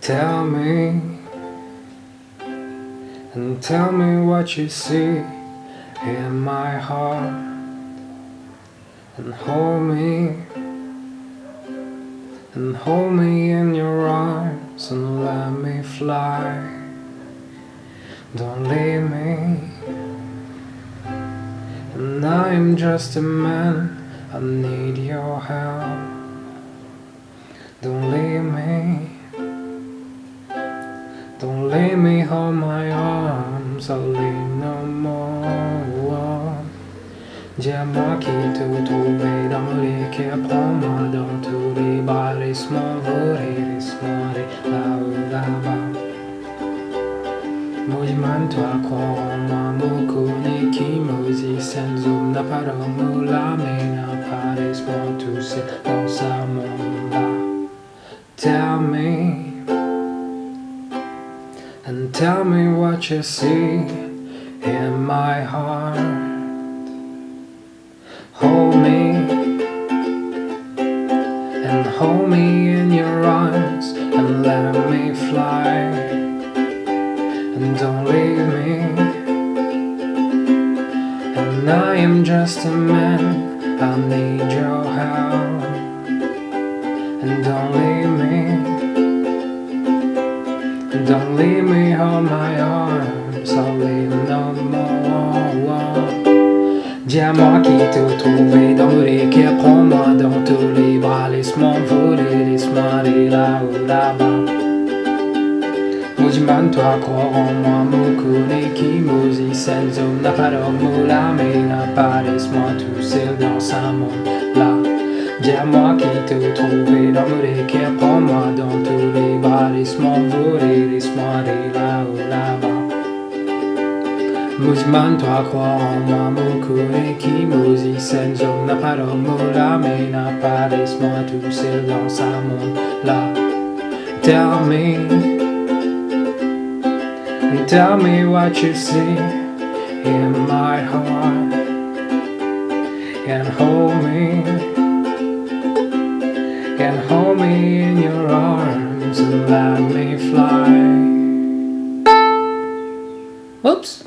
Tell me, and tell me what you see in my heart, and hold me in your arms and let me fly. Don't leave me, and I am just a man, I need your help. Don't leave me, don't leave me, hold my arms, I'll leave no more. Dis-moi qui te trouvais dans les cœurs, prends-moi dans tous les bras, laisse-moi voler, là-haut, là-bas. Mujiman-toi, croire en moi, Mokone Kimozi, Senzo, n'a pas d'amour là, mais n'a pas d'espoir, tout c'est dans sa monde-là. Tell me, and tell me what you see in my heart. Hold me, and hold me in your arms, and let me fly. And don't leave me, and I am just a man, I need your help. And don't leave me, hold my arms, I'll leave no more. Dis-moi qui te trouvais dans les cœurs, prends-moi dans tous les bras, laisse-moi voler, laisse-moi aller là-haut, là-bas. Mujiman-toi, croire en moi, Mokone Kimozi, Senzo, n'a pas d'amour là, mais n'a pas laisse-moi tout seul dans sa monde là. Dis-moi qui te trouvais dans les cœurs, prends-moi dans tous les bras, laisse-moi voler, laisse-moi aller là-haut, là-bas. Mujiman-toi, croire en moi, Mokone Kimozi, Senzo, n'a pas d'amour là, mais n'a pas laisse-moi tout seul dans sa monde là. Tell me what you see in my heart, and hold me in your arms and let me fly. Oops.